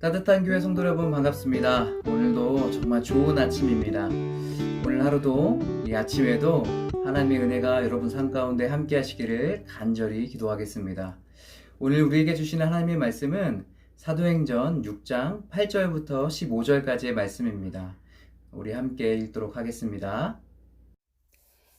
따뜻한 교회 성도 여러분 반갑습니다. 오늘도 정말 좋은 아침입니다. 오늘 하루도 이 아침에도 하나님의 은혜가 여러분 삶 가운데 함께 하시기를 간절히 기도하겠습니다. 오늘 우리에게 주시는 하나님의 말씀은 사도행전 6장 8절부터 15절까지의 말씀입니다. 우리 함께 읽도록 하겠습니다.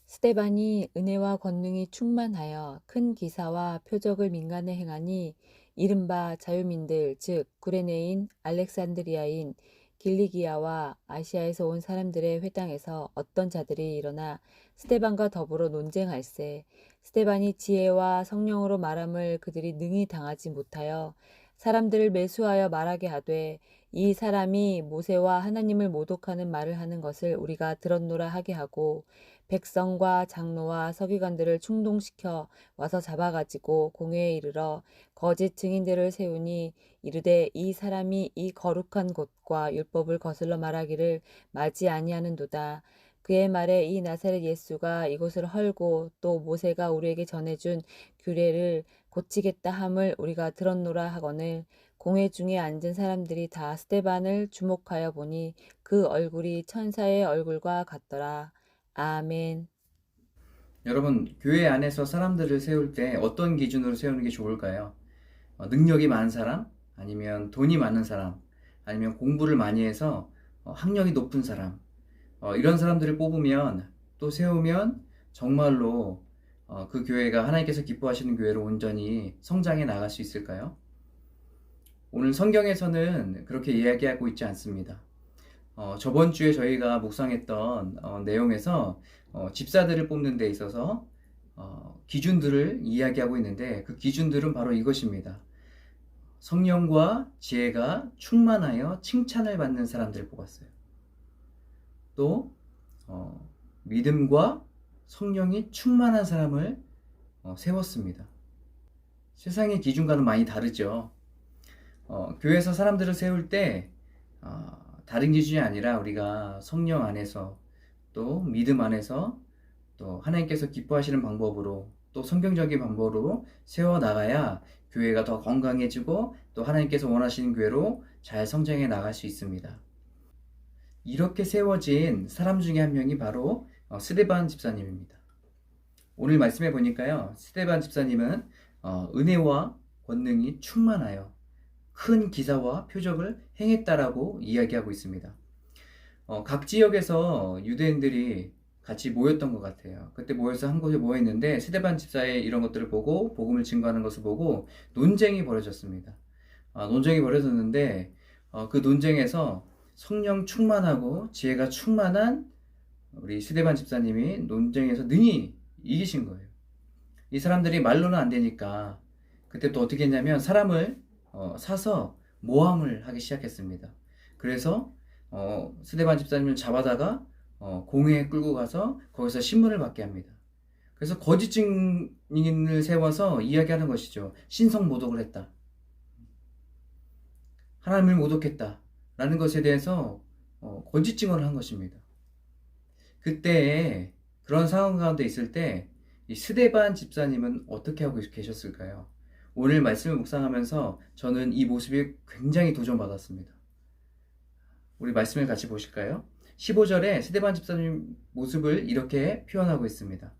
스데반이 은혜와 권능이 충만하여 큰 기사와 표적을 민간에 행하니 이른바 자유민들 즉 구레네인 알렉산드리아인 길리기아와 아시아에서 온 사람들의 회당에서 어떤 자들이 일어나 스데반과 더불어 논쟁할세. 스데반이 지혜와 성령으로 말함을 그들이 능히 당하지 못하여 사람들을 매수하여 말하게 하되 이 사람이 모세와 하나님을 모독하는 말을 하는 것을 우리가 들었노라 하게 하고 백성과 장로와 서기관들을 충동시켜 와서 잡아가지고 공회에 이르러 거짓 증인들을 세우니 이르되 이 사람이 이 거룩한 곳과 율법을 거슬러 말하기를 마지 아니하는도다. 그의 말에 이 나사렛 예수가 이곳을 헐고 또 모세가 우리에게 전해준 규례를 고치겠다 함을 우리가 들었노라 하거늘 공회 중에 앉은 사람들이 다 스데반을 주목하여 보니 그 얼굴이 천사의 얼굴과 같더라. 아멘. 여러분, 교회 안에서 사람들을 세울 때 어떤 기준으로 세우는 게 좋을까요? 능력이 많은 사람? 아니면 돈이 많은 사람? 아니면 공부를 많이 해서 학력이 높은 사람? 이런 사람들을 뽑으면 또 세우면 정말로 그 교회가 하나님께서 기뻐하시는 교회로 온전히 성장해 나갈 수 있을까요? 오늘 성경에서는 그렇게 이야기하고 있지 않습니다. 저번 주에 저희가 묵상했던 내용에서 집사들을 뽑는 데 있어서 기준들을 이야기하고 있는데 그 기준들은 바로 이것입니다. 성령과 지혜가 충만하여 칭찬을 받는 사람들을 뽑았어요. 또 믿음과 성령이 충만한 사람을 세웠습니다. 세상의 기준과는 많이 다르죠. 교회에서 사람들을 세울 때 다른 기준이 아니라 우리가 성령 안에서 또 믿음 안에서 또 하나님께서 기뻐하시는 방법으로 또 성경적인 방법으로 세워나가야 교회가 더 건강해지고 또 하나님께서 원하시는 교회로 잘 성장해 나갈 수 있습니다. 이렇게 세워진 사람 중에 한 명이 바로 스데반 집사님입니다. 오늘 말씀해 보니까요, 스데반 집사님은 은혜와 권능이 충만하여 큰 기사와 표적을 행했다라고 이야기하고 있습니다. 각 지역에서 유대인들이 같이 모였던 것 같아요. 그때 모여서 한 곳에 모였는데 스데반 집사의 이런 것들을 보고 복음을 증거하는 것을 보고 논쟁이 벌어졌습니다. 논쟁이 벌어졌는데 그 논쟁에서 성령 충만하고 지혜가 충만한 우리 스데반 집사님이 논쟁에서 능히 이기신 거예요. 이 사람들이 말로는 안 되니까 그때부터 어떻게 했냐면 사람을 사서 모함을 하기 시작했습니다. 그래서 스데반 집사님을 잡아다가 공회에 끌고 가서 거기서 신문을 받게 합니다. 그래서 거짓 증인을 세워서 이야기하는 것이죠. 신성 모독을 했다. 하나님을 모독했다. 라는 것에 대해서 거짓 증언을 한 것입니다. 그때 그런 상황 가운데 있을 때 이 스데반 집사님은 어떻게 하고 계셨을까요? 오늘 말씀을 묵상하면서 저는 이 모습이 굉장히 도전받았습니다. 우리 말씀을 같이 보실까요? 15절에 스데반 집사님 모습을 이렇게 표현하고 있습니다.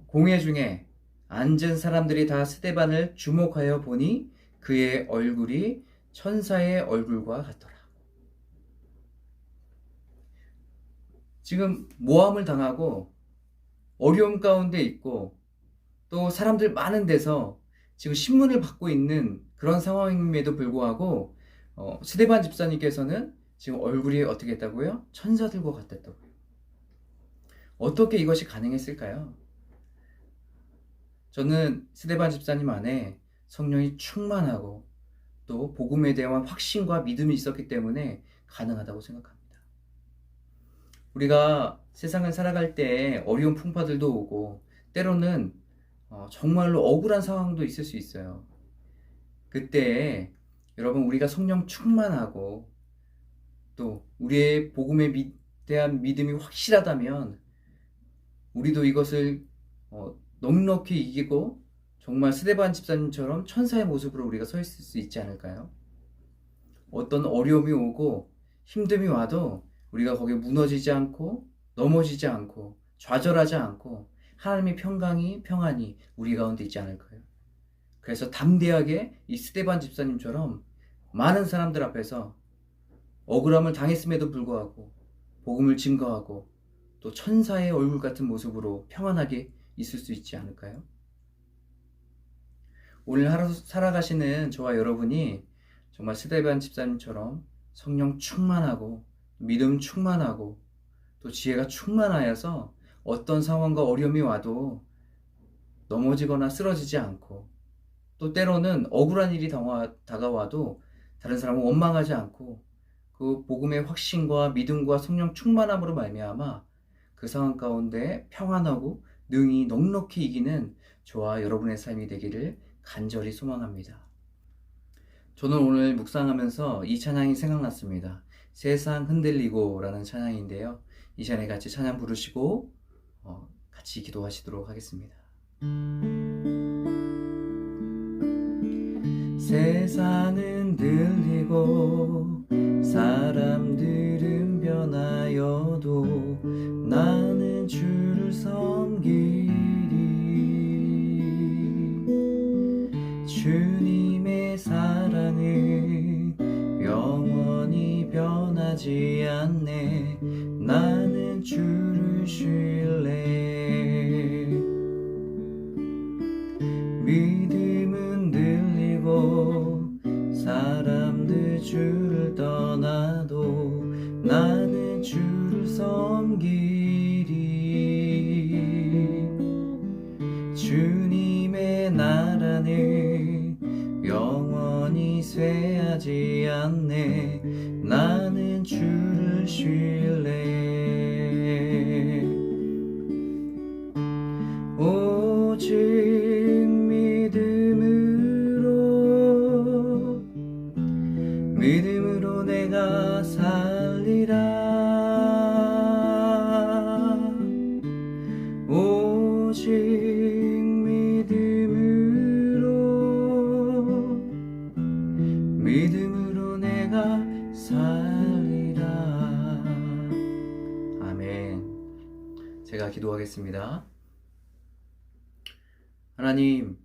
공회 중에 앉은 사람들이 다 스데반을 주목하여 보니 그의 얼굴이 천사의 얼굴과 같더라. 지금 모함을 당하고 어려움 가운데 있고 또 사람들 많은 데서 지금 신문을 받고 있는 그런 상황임에도 불구하고 스데반 집사님께서는 지금 얼굴이 어떻게 했다고요? 천사들과 같았다고요. 어떻게 이것이 가능했을까요? 저는 스데반 집사님 안에 성령이 충만하고 또 복음에 대한 확신과 믿음이 있었기 때문에 가능하다고 생각합니다. 우리가 세상을 살아갈 때 어려운 풍파들도 오고 때로는 정말로 억울한 상황도 있을 수 있어요. 그때 여러분 우리가 성령 충만하고 또 우리의 복음에 대한 믿음이 확실하다면 우리도 이것을 넉넉히 이기고 정말 스데반 집사님처럼 천사의 모습으로 우리가 서 있을 수 있지 않을까요? 어떤 어려움이 오고 힘듦이 와도 우리가 거기에 무너지지 않고 넘어지지 않고 좌절하지 않고 하나님의 평안이 우리 가운데 있지 않을까요? 그래서 담대하게 이 스데반 집사님처럼 많은 사람들 앞에서 억울함을 당했음에도 불구하고 복음을 증거하고 또 천사의 얼굴 같은 모습으로 평안하게 있을 수 있지 않을까요? 오늘 하루 살아가시는 저와 여러분이 정말 스데반 집사님처럼 성령 충만하고 믿음 충만하고 또 지혜가 충만하여서 어떤 상황과 어려움이 와도 넘어지거나 쓰러지지 않고 또 때로는 억울한 일이 다가와도 다른 사람을 원망하지 않고 그 복음의 확신과 믿음과 성령 충만함으로 말미암아 그 상황 가운데 평안하고 능히 넉넉히 이기는 저와 여러분의 삶이 되기를 간절히 소망합니다. 저는 오늘 묵상하면서 이 찬양이 생각났습니다. 세상 흔들리고 라는 찬양인데요. 이 시간에 같이 찬양 부르시고 같이 기도하시도록 하겠습니다. 세상은 들리고 사람들은 변하여도 나는 주를 섬기리. 주님의 사랑은 영원히 변하지 않네. 나는 주를 신뢰. 믿음은 들리고 사람들 주를 떠나도 나는 주를 섬기리. 주님의 나라는 영원히 쇠하지 않네. 나는 주를 신뢰. 오직 믿음으로 내가 살리라. 오직 믿음으로 내가 살리라. 아멘. 제가 기도하겠습니다. 하나님,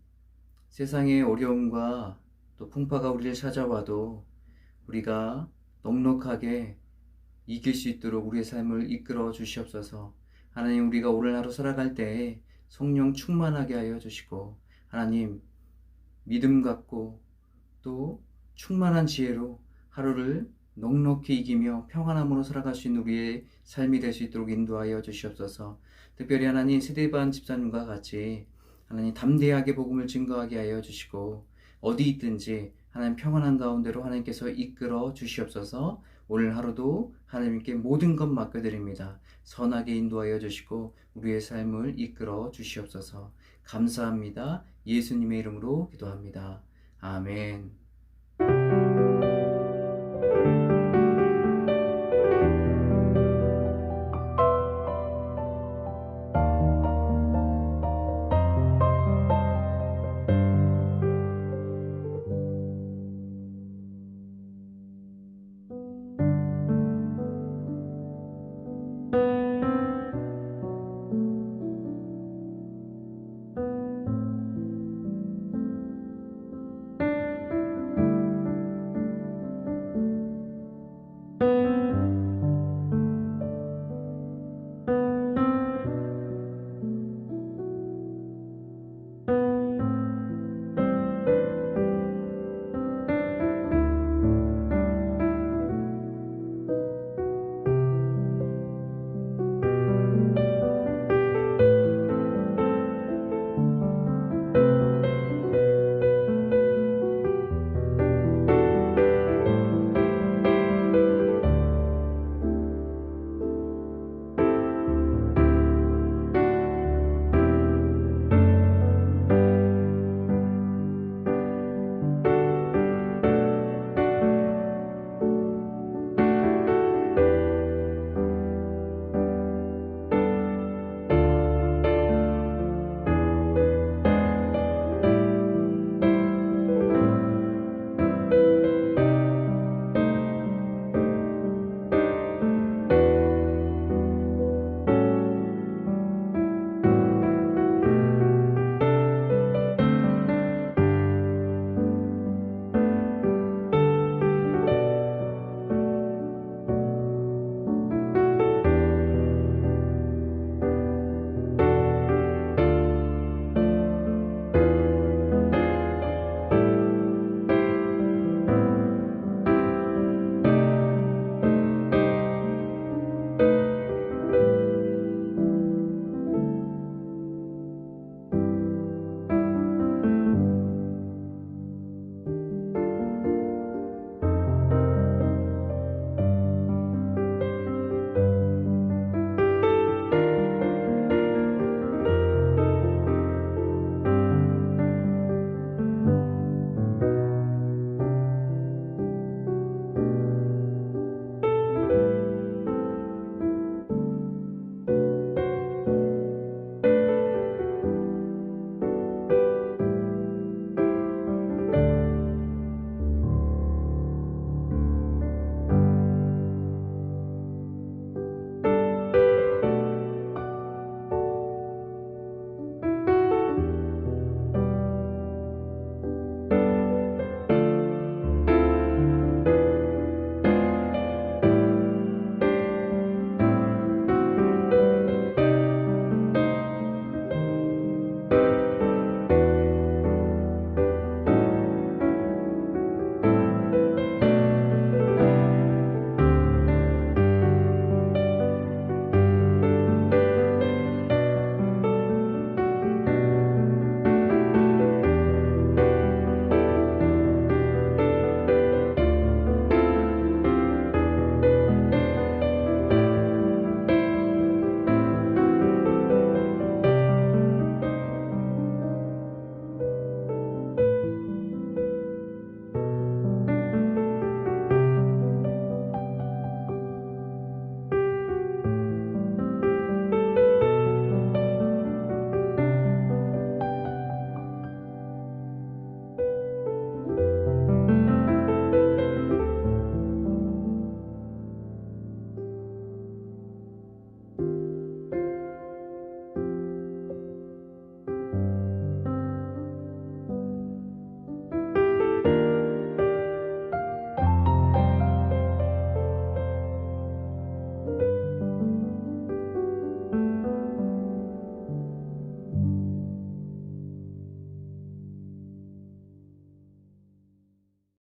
세상의 어려움과 또 풍파가 우리를 찾아와도 우리가 넉넉하게 이길 수 있도록 우리의 삶을 이끌어 주시옵소서. 하나님, 우리가 오늘 하루 살아갈 때에 성령 충만하게 하여 주시고, 하나님, 믿음 갖고 또 충만한 지혜로 하루를 넉넉히 이기며 평안함으로 살아갈 수 있는 우리의 삶이 될 수 있도록 인도하여 주시옵소서. 특별히 하나님, 스데반 집사님과 같이 하나님 담대하게 복음을 증거하게 하여 주시고, 어디 있든지 하나님 평안한 가운데로 하나님께서 이끌어 주시옵소서. 오늘 하루도 하나님께 모든 것 맡겨드립니다. 선하게 인도하여 주시고 우리의 삶을 이끌어 주시옵소서. 감사합니다. 예수님의 이름으로 기도합니다. 아멘.